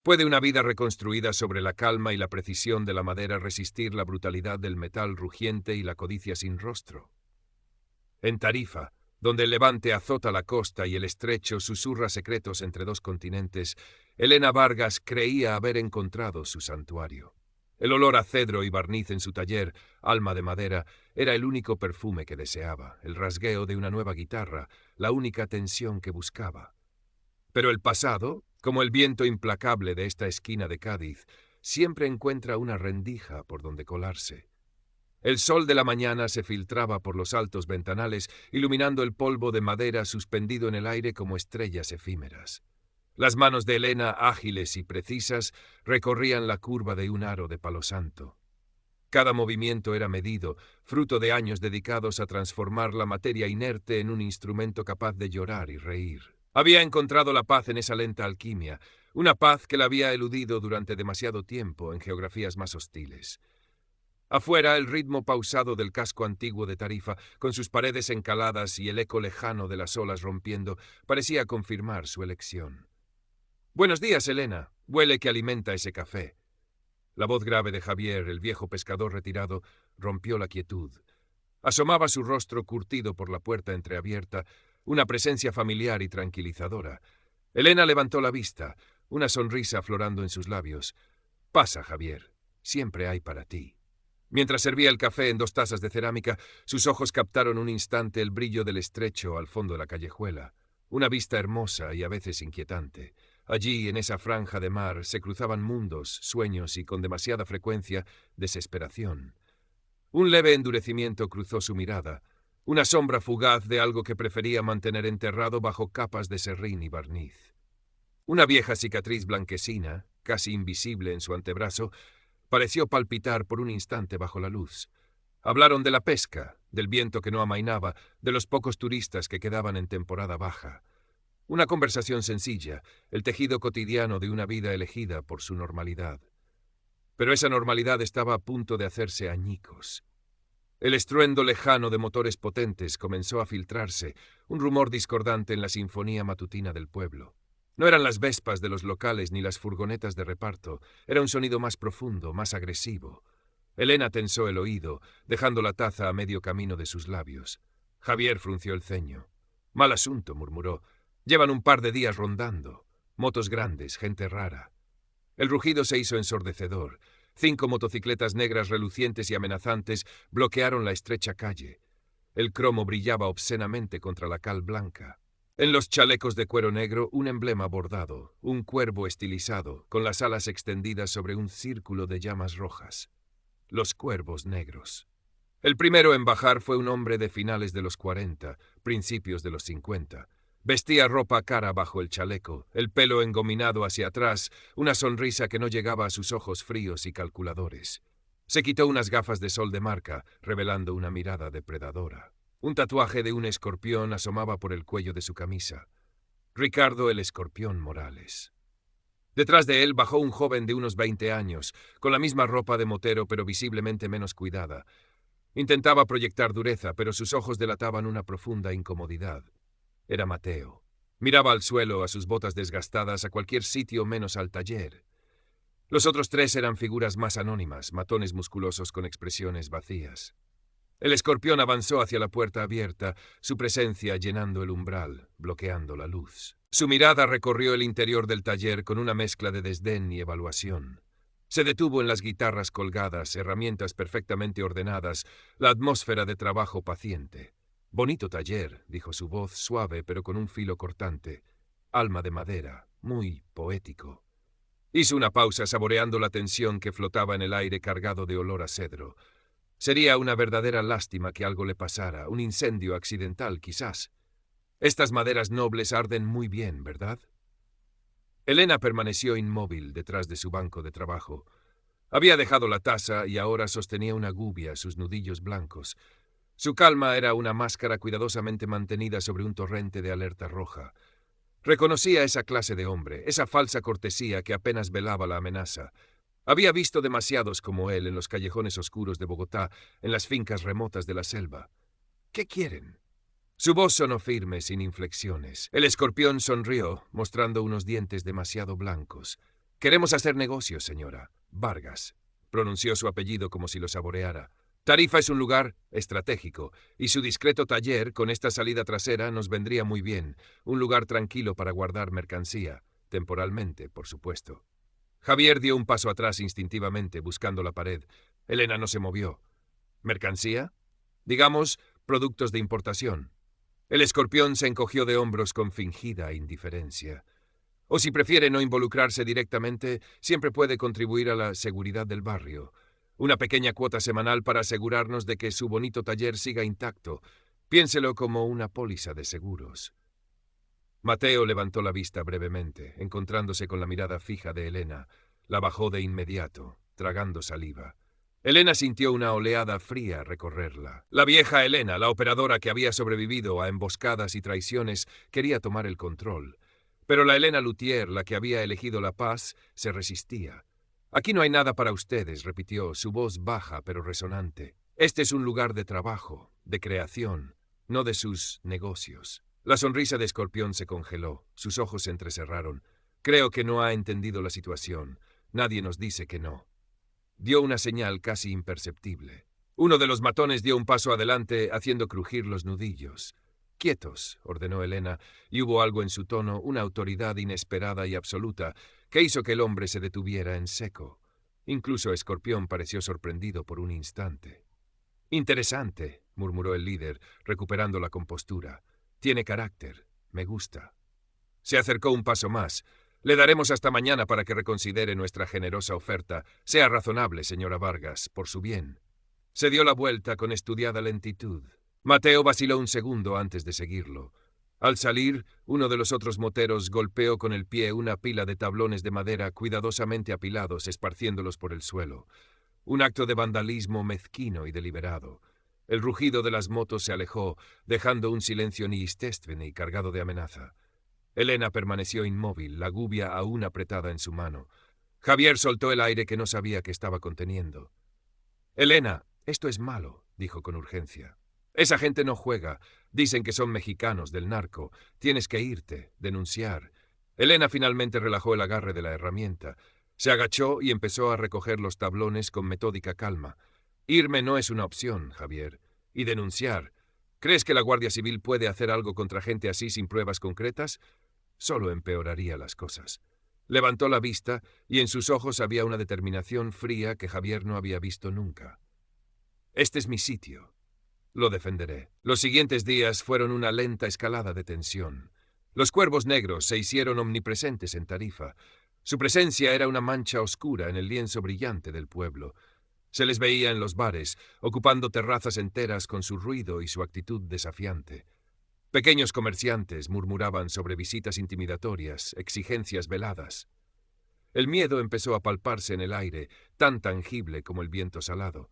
¿Puede una vida reconstruida sobre la calma y la precisión de la madera resistir la brutalidad del metal rugiente y la codicia sin rostro? En Tarifa, donde el levante azota la costa y el estrecho susurra secretos entre dos continentes, Elena Vargas creía haber encontrado su santuario. El olor a cedro y barniz en su taller, alma de madera, era el único perfume que deseaba, el rasgueo de una nueva guitarra, la única tensión que buscaba. Pero el pasado, como el viento implacable de esta esquina de Cádiz, siempre encuentra una rendija por donde colarse. El sol de la mañana se filtraba por los altos ventanales, iluminando el polvo de madera suspendido en el aire como estrellas efímeras. Las manos de Elena, ágiles y precisas, recorrían la curva de un aro de palo santo. Cada movimiento era medido, fruto de años dedicados a transformar la materia inerte en un instrumento capaz de llorar y reír. Había encontrado la paz en esa lenta alquimia, una paz que la había eludido durante demasiado tiempo en geografías más hostiles. Afuera, el ritmo pausado del casco antiguo de Tarifa, con sus paredes encaladas y el eco lejano de las olas rompiendo, parecía confirmar su elección. «Buenos días, Elena. Huele que alimenta ese café». La voz grave de Javier, el viejo pescador retirado, rompió la quietud. Asomaba su rostro curtido por la puerta entreabierta, una presencia familiar y tranquilizadora. Elena levantó la vista, una sonrisa aflorando en sus labios. «Pasa, Javier. Siempre hay para ti». Mientras servía el café en 2 tazas de cerámica, sus ojos captaron un instante el brillo del estrecho al fondo de la callejuela. Una vista hermosa y a veces inquietante. Allí, en esa franja de mar, se cruzaban mundos, sueños y, con demasiada frecuencia, desesperación. Un leve endurecimiento cruzó su mirada, una sombra fugaz de algo que prefería mantener enterrado bajo capas de serrín y barniz. Una vieja cicatriz blanquecina, casi invisible en su antebrazo, pareció palpitar por un instante bajo la luz. Hablaron de la pesca, del viento que no amainaba, de los pocos turistas que quedaban en temporada baja. Una conversación sencilla, el tejido cotidiano de una vida elegida por su normalidad. Pero esa normalidad estaba a punto de hacerse añicos. El estruendo lejano de motores potentes comenzó a filtrarse, un rumor discordante en la sinfonía matutina del pueblo. No eran las vespas de los locales ni las furgonetas de reparto, era un sonido más profundo, más agresivo. Elena tensó el oído, dejando la taza a medio camino de sus labios. Javier frunció el ceño. «Mal asunto», murmuró. «Llevan un par de días rondando. Motos grandes, gente rara». El rugido se hizo ensordecedor. 5 motocicletas negras relucientes y amenazantes bloquearon la estrecha calle. El cromo brillaba obscenamente contra la cal blanca. En los chalecos de cuero negro, un emblema bordado, un cuervo estilizado, con las alas extendidas sobre un círculo de llamas rojas. Los cuervos negros. El primero en bajar fue un hombre de finales de los 40, principios de los 50. Vestía ropa cara bajo el chaleco, el pelo engominado hacia atrás, una sonrisa que no llegaba a sus ojos fríos y calculadores. Se quitó unas gafas de sol de marca, revelando una mirada depredadora. Un tatuaje de un escorpión asomaba por el cuello de su camisa. Ricardo el Escorpión Morales. Detrás de él bajó un joven de unos 20 años, con la misma ropa de motero pero visiblemente menos cuidada. Intentaba proyectar dureza, pero sus ojos delataban una profunda incomodidad. Era Mateo. Miraba al suelo, a sus botas desgastadas, a cualquier sitio menos al taller. Los otros 3 eran figuras más anónimas, matones musculosos con expresiones vacías. El escorpión avanzó hacia la puerta abierta, su presencia llenando el umbral, bloqueando la luz. Su mirada recorrió el interior del taller con una mezcla de desdén y evaluación. Se detuvo en las guitarras colgadas, herramientas perfectamente ordenadas, la atmósfera de trabajo paciente. «Bonito taller», dijo su voz suave pero con un filo cortante. «Alma de madera, muy poético». Hizo una pausa saboreando la tensión que flotaba en el aire cargado de olor a cedro. Sería una verdadera lástima que algo le pasara, un incendio accidental, quizás. Estas maderas nobles arden muy bien, ¿verdad? Elena permaneció inmóvil detrás de su banco de trabajo. Había dejado la taza y ahora sostenía una gubia, sus nudillos blancos. Su calma era una máscara cuidadosamente mantenida sobre un torrente de alerta roja. Reconocía esa clase de hombre, esa falsa cortesía que apenas velaba la amenaza. Había visto demasiados como él en los callejones oscuros de Bogotá, en las fincas remotas de la selva. ¿Qué quieren? Su voz sonó firme, sin inflexiones. El escorpión sonrió, mostrando unos dientes demasiado blancos. Queremos hacer negocios, señora. Vargas pronunció su apellido como si lo saboreara. Tarifa es un lugar estratégico, y su discreto taller, con esta salida trasera, nos vendría muy bien. Un lugar tranquilo para guardar mercancía, temporalmente, por supuesto. Javier dio un paso atrás instintivamente, buscando la pared. Elena no se movió. ¿Mercancía? Digamos, productos de importación. El escorpión se encogió de hombros con fingida indiferencia. O si prefiere no involucrarse directamente, siempre puede contribuir a la seguridad del barrio. Una pequeña cuota semanal para asegurarnos de que su bonito taller siga intacto. Piénselo como una póliza de seguros. Mateo levantó la vista brevemente, encontrándose con la mirada fija de Elena. La bajó de inmediato, tragando saliva. Elena sintió una oleada fría recorrerla. La vieja Elena, la operadora que había sobrevivido a emboscadas y traiciones, quería tomar el control. Pero la Elena Luthier, la que había elegido la paz, se resistía. «Aquí no hay nada para ustedes», repitió, su voz baja pero resonante. «Este es un lugar de trabajo, de creación, no de sus negocios». La sonrisa de Escorpión se congeló, sus ojos se entrecerraron. «Creo que no ha entendido la situación. Nadie nos dice que no». Dio una señal casi imperceptible. Uno de los matones dio un paso adelante, haciendo crujir los nudillos. «Quietos», ordenó Elena, y hubo algo en su tono, una autoridad inesperada y absoluta, que hizo que el hombre se detuviera en seco. Incluso Escorpión pareció sorprendido por un instante. «Interesante», murmuró el líder, recuperando la compostura. «Tiene carácter. Me gusta». Se acercó un paso más. «Le daremos hasta mañana para que reconsidere nuestra generosa oferta. Sea razonable, señora Vargas, por su bien». Se dio la vuelta con estudiada lentitud. Mateo vaciló un segundo antes de seguirlo. Al salir, uno de los otros moteros golpeó con el pie una pila de tablones de madera cuidadosamente apilados, esparciéndolos por el suelo. Un acto de vandalismo mezquino y deliberado. El rugido de las motos se alejó, dejando un silencio nehistéstvene cargado de amenaza. Elena permaneció inmóvil, la gubia aún apretada en su mano. Javier soltó el aire que no sabía que estaba conteniendo. «Elena, esto es malo», dijo con urgencia. «Esa gente no juega. Dicen que son mexicanos del narco. Tienes que irte, denunciar». Elena finalmente relajó el agarre de la herramienta. Se agachó y empezó a recoger los tablones con metódica calma. «Irme no es una opción, Javier. Y denunciar. ¿Crees que la Guardia Civil puede hacer algo contra gente así sin pruebas concretas? Solo empeoraría las cosas». Levantó la vista y en sus ojos había una determinación fría que Javier no había visto nunca. «Este es mi sitio. Lo defenderé». Los siguientes días fueron una lenta escalada de tensión. Los cuervos negros se hicieron omnipresentes en Tarifa. Su presencia era una mancha oscura en el lienzo brillante del pueblo. Se les veía en los bares, ocupando terrazas enteras con su ruido y su actitud desafiante. Pequeños comerciantes murmuraban sobre visitas intimidatorias, exigencias veladas. El miedo empezó a palparse en el aire, tan tangible como el viento salado.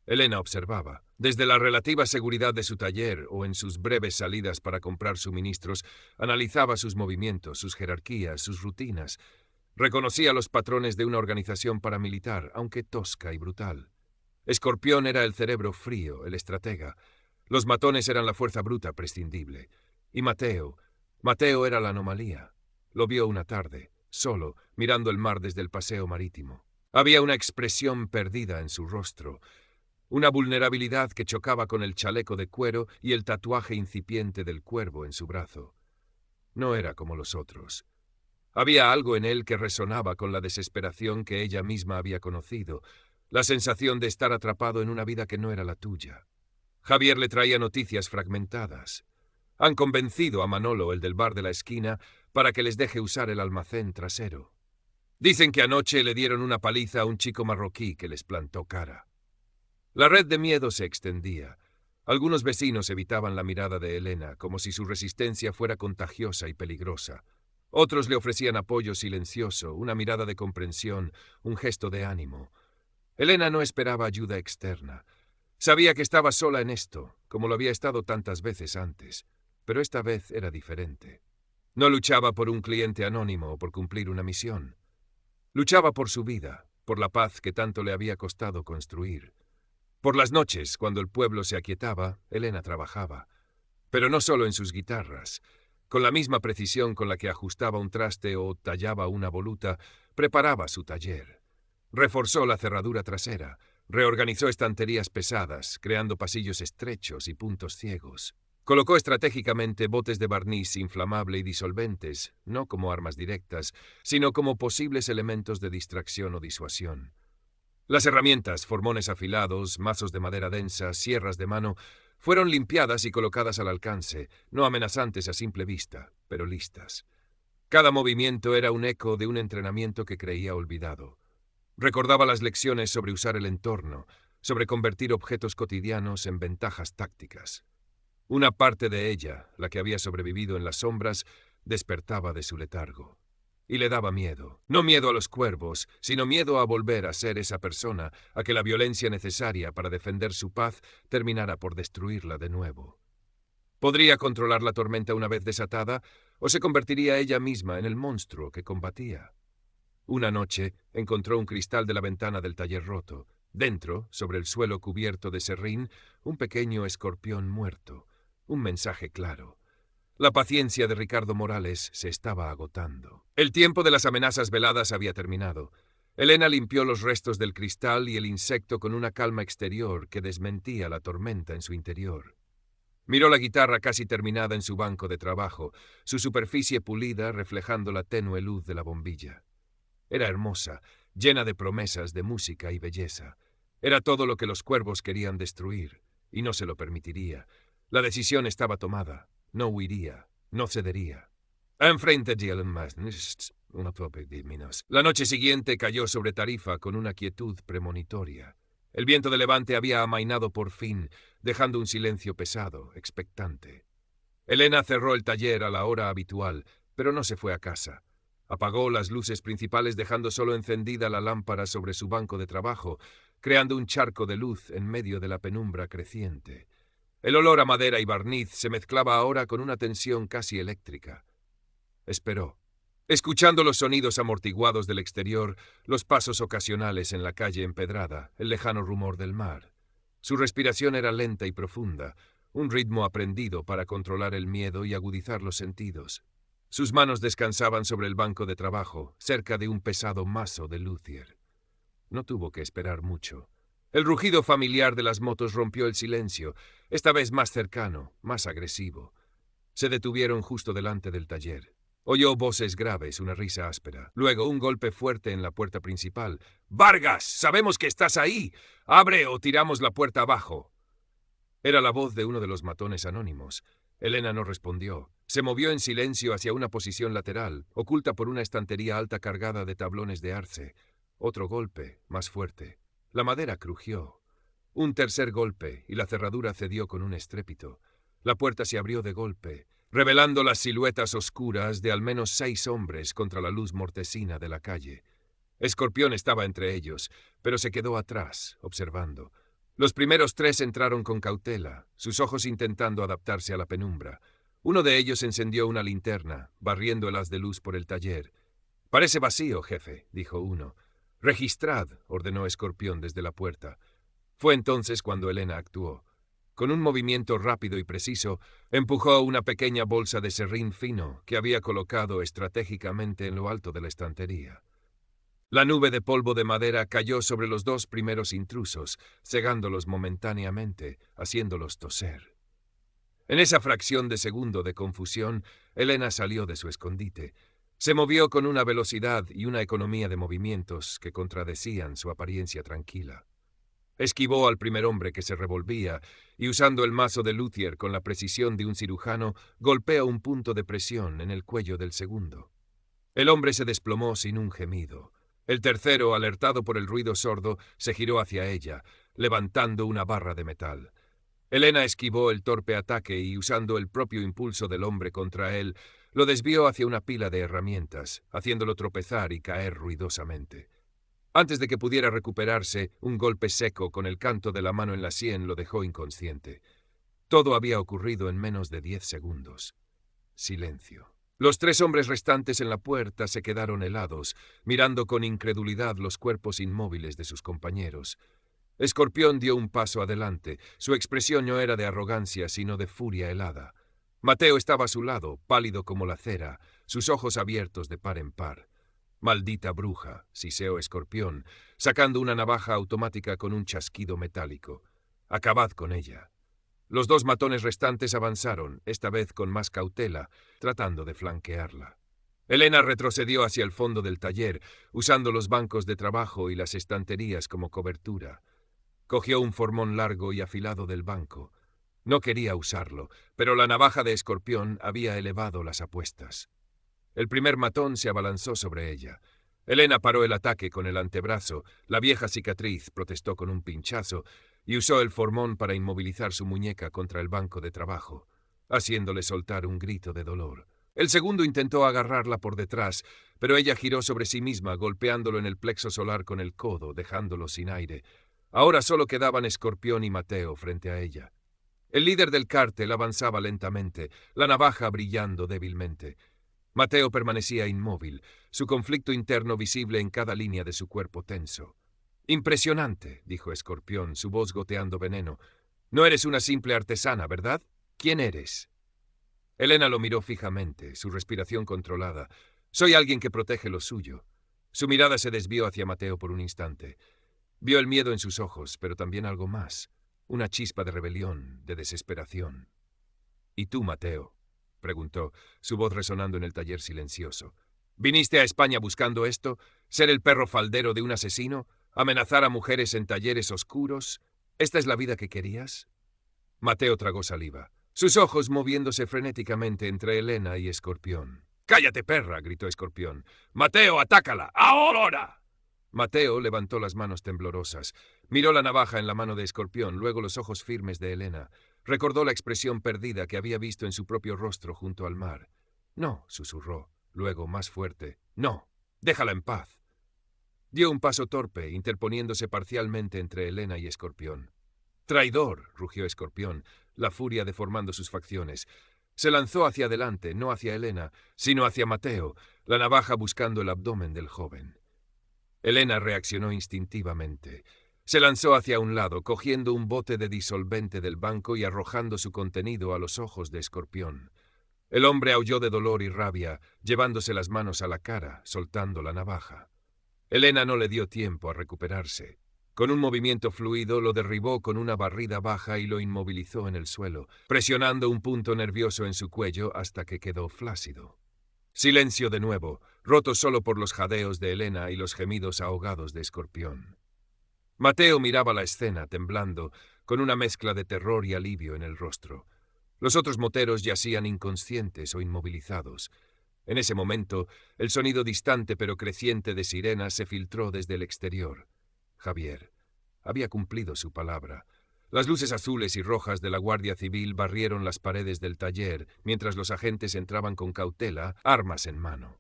Elena observaba. Desde la relativa seguridad de su taller o en sus breves salidas para comprar suministros, analizaba sus movimientos, sus jerarquías, sus rutinas. Reconocía los patrones de una organización paramilitar, aunque tosca y brutal. Escorpión era el cerebro frío, el estratega. Los matones eran la fuerza bruta prescindible. Y Mateo era la anomalía. Lo vio una tarde, solo, mirando el mar desde el paseo marítimo. Había una expresión perdida en su rostro, una vulnerabilidad que chocaba con el chaleco de cuero y el tatuaje incipiente del cuervo en su brazo. No era como los otros. Había algo en él que resonaba con la desesperación que ella misma había conocido, la sensación de estar atrapado en una vida que no era la tuya. Javier le traía noticias fragmentadas. Han convencido a Manolo, el del bar de la esquina, para que les deje usar el almacén trasero. Dicen que anoche le dieron una paliza a un chico marroquí que les plantó cara. La red de miedo se extendía. Algunos vecinos evitaban la mirada de Elena, como si su resistencia fuera contagiosa y peligrosa. Otros le ofrecían apoyo silencioso, una mirada de comprensión, un gesto de ánimo. Elena no esperaba ayuda externa. Sabía que estaba sola en esto, como lo había estado tantas veces antes, pero esta vez era diferente. No luchaba por un cliente anónimo o por cumplir una misión. Luchaba por su vida, por la paz que tanto le había costado construir. Por las noches, cuando el pueblo se aquietaba, Elena trabajaba. Pero no solo en sus guitarras. Con la misma precisión con la que ajustaba un traste o tallaba una voluta, preparaba su taller. Reforzó la cerradura trasera, reorganizó estanterías pesadas, creando pasillos estrechos y puntos ciegos. Colocó estratégicamente botes de barniz inflamable y disolventes, no como armas directas, sino como posibles elementos de distracción o disuasión. Las herramientas, formones afilados, mazos de madera densa, sierras de mano, fueron limpiadas y colocadas al alcance, no amenazantes a simple vista, pero listas. Cada movimiento era un eco de un entrenamiento que creía olvidado. Recordaba las lecciones sobre usar el entorno, sobre convertir objetos cotidianos en ventajas tácticas. Una parte de ella, la que había sobrevivido en las sombras, despertaba de su letargo. Y le daba miedo. No miedo a los cuervos, sino miedo a volver a ser esa persona, a que la violencia necesaria para defender su paz terminara por destruirla de nuevo. ¿Podría controlar la tormenta una vez desatada, o se convertiría ella misma en el monstruo que combatía? Una noche encontró un cristal de la ventana del taller roto. Dentro, sobre el suelo cubierto de serrín, un pequeño escorpión muerto. Un mensaje claro. La paciencia de Ricardo Morales se estaba agotando. El tiempo de las amenazas veladas había terminado. Elena limpió los restos del cristal y el insecto con una calma exterior que desmentía la tormenta en su interior. Miró la guitarra casi terminada en su banco de trabajo, su superficie pulida reflejando la tenue luz de la bombilla. Era hermosa, llena de promesas de música y belleza. Era todo lo que los cuervos querían destruir, y no se lo permitiría. La decisión estaba tomada. No huiría, no cedería. La noche siguiente cayó sobre Tarifa con una quietud premonitoria. El viento de levante había amainado por fin, dejando un silencio pesado, expectante. Elena cerró el taller a la hora habitual, pero no se fue a casa. Apagó las luces principales dejando solo encendida la lámpara sobre su banco de trabajo, creando un charco de luz en medio de la penumbra creciente. El olor a madera y barniz se mezclaba ahora con una tensión casi eléctrica. Esperó, escuchando los sonidos amortiguados del exterior, los pasos ocasionales en la calle empedrada, el lejano rumor del mar. Su respiración era lenta y profunda, un ritmo aprendido para controlar el miedo y agudizar los sentidos. Sus manos descansaban sobre el banco de trabajo, cerca de un pesado mazo de luthier. No tuvo que esperar mucho. El rugido familiar de las motos rompió el silencio, esta vez más cercano, más agresivo. Se detuvieron justo delante del taller. Oyó voces graves, una risa áspera. Luego un golpe fuerte en la puerta principal. «¡Vargas! ¡Sabemos que estás ahí! ¡Abre o tiramos la puerta abajo!». Era la voz de uno de los matones anónimos. Elena no respondió. Se movió en silencio hacia una posición lateral, oculta por una estantería alta cargada de tablones de arce. Otro golpe, más fuerte. La madera crujió. Un tercer golpe, y la cerradura cedió con un estrépito. La puerta se abrió de golpe, revelando las siluetas oscuras de al menos 6 hombres contra la luz mortecina de la calle. Escorpión estaba entre ellos, pero se quedó atrás, observando. Los primeros 3 entraron con cautela, sus ojos intentando adaptarse a la penumbra. Uno de ellos encendió una linterna, barriendo el haz de luz por el taller. «Parece vacío, jefe», dijo uno. «Registrad», ordenó Escorpión desde la puerta. Fue entonces cuando Elena actuó. Con un movimiento rápido y preciso, empujó una pequeña bolsa de serrín fino que había colocado estratégicamente en lo alto de la estantería. La nube de polvo de madera cayó sobre los 2 primeros intrusos, cegándolos momentáneamente, haciéndolos toser. En esa fracción de segundo de confusión, Elena salió de su escondite. Se movió con una velocidad y una economía de movimientos que contradecían su apariencia tranquila. Esquivó al primer hombre que se revolvía y, usando el mazo de luthier con la precisión de un cirujano, golpeó un punto de presión en el cuello del segundo. El hombre se desplomó sin un gemido. El tercero, alertado por el ruido sordo, se giró hacia ella, levantando una barra de metal. Elena esquivó el torpe ataque y, usando el propio impulso del hombre contra él, lo desvió hacia una pila de herramientas, haciéndolo tropezar y caer ruidosamente. Antes de que pudiera recuperarse, un golpe seco con el canto de la mano en la sien lo dejó inconsciente. Todo había ocurrido en menos de 10 segundos. Silencio. Los 3 hombres restantes en la puerta se quedaron helados, mirando con incredulidad los cuerpos inmóviles de sus compañeros. Escorpión dio un paso adelante. Su expresión no era de arrogancia, sino de furia helada. Mateo estaba a su lado, pálido como la cera, sus ojos abiertos de par en par. Maldita bruja, siseó Escorpión, sacando una navaja automática con un chasquido metálico. Acabad con ella. Los dos matones restantes avanzaron, esta vez con más cautela, tratando de flanquearla. Elena retrocedió hacia el fondo del taller, usando los bancos de trabajo y las estanterías como cobertura. Cogió un formón largo y afilado del banco. No quería usarlo, pero la navaja de Escorpión había elevado las apuestas. El primer matón se abalanzó sobre ella. Elena paró el ataque con el antebrazo, la vieja cicatriz protestó con un pinchazo y usó el formón para inmovilizar su muñeca contra el banco de trabajo, haciéndole soltar un grito de dolor. El segundo intentó agarrarla por detrás, pero ella giró sobre sí misma, golpeándolo en el plexo solar con el codo, dejándolo sin aire. Ahora solo quedaban Escorpión y Mateo frente a ella. El líder del cártel avanzaba lentamente, la navaja brillando débilmente. Mateo permanecía inmóvil, su conflicto interno visible en cada línea de su cuerpo tenso. «Impresionante», dijo Escorpión, su voz goteando veneno. «No eres una simple artesana, ¿verdad? ¿Quién eres?» Elena lo miró fijamente, su respiración controlada. «Soy alguien que protege lo suyo». Su mirada se desvió hacia Mateo por un instante. Vio el miedo en sus ojos, pero también algo más. Una chispa de rebelión, de desesperación. «¿Y tú, Mateo?», preguntó, su voz resonando en el taller silencioso. «¿Viniste a España buscando esto? ¿Ser el perro faldero de un asesino? ¿Amenazar a mujeres en talleres oscuros? ¿Esta es la vida que querías?» Mateo tragó saliva, sus ojos moviéndose frenéticamente entre Elena y Escorpión. «¡Cállate, perra!», gritó Escorpión. «Mateo, atácala! ¡Ahora!». Mateo levantó las manos temblorosas. Miró la navaja en la mano de Escorpión, luego los ojos firmes de Elena. Recordó la expresión perdida que había visto en su propio rostro junto al mar. «No», susurró, luego más fuerte. «No, déjala en paz». Dio un paso torpe, interponiéndose parcialmente entre Elena y Escorpión. «¡Traidor!», rugió Escorpión, la furia deformando sus facciones. Se lanzó hacia adelante, no hacia Elena, sino hacia Mateo, la navaja buscando el abdomen del joven. Elena reaccionó instintivamente. Se lanzó hacia un lado, cogiendo un bote de disolvente del banco y arrojando su contenido a los ojos de Escorpión. El hombre aulló de dolor y rabia, llevándose las manos a la cara, soltando la navaja. Elena no le dio tiempo a recuperarse. Con un movimiento fluido lo derribó con una barrida baja y lo inmovilizó en el suelo, presionando un punto nervioso en su cuello hasta que quedó flácido. Silencio de nuevo, roto solo por los jadeos de Elena y los gemidos ahogados de Escorpión. Mateo miraba la escena, temblando, con una mezcla de terror y alivio en el rostro. Los otros moteros yacían inconscientes o inmovilizados. En ese momento, el sonido distante pero creciente de sirenas se filtró desde el exterior. Javier había cumplido su palabra. Las luces azules y rojas de la Guardia Civil barrieron las paredes del taller, mientras los agentes entraban con cautela, armas en mano.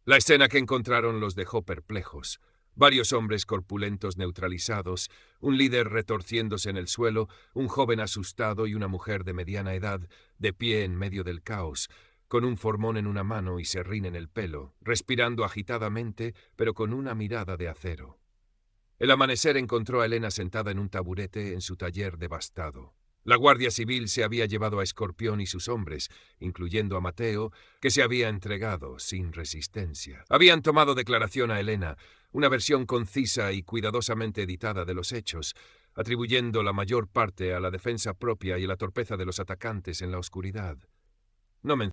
La escena que encontraron los dejó perplejos. Varios hombres corpulentos neutralizados, un líder retorciéndose en el suelo, un joven asustado y una mujer de mediana edad, de pie en medio del caos, con un formón en una mano y serrín en el pelo, respirando agitadamente, pero con una mirada de acero. El amanecer encontró a Elena sentada en un taburete en su taller devastado. La Guardia Civil se había llevado a Escorpión y sus hombres, incluyendo a Mateo, que se había entregado sin resistencia. Habían tomado declaración a Elena, una versión concisa y cuidadosamente editada de los hechos, atribuyendo la mayor parte a la defensa propia y a la torpeza de los atacantes en la oscuridad. No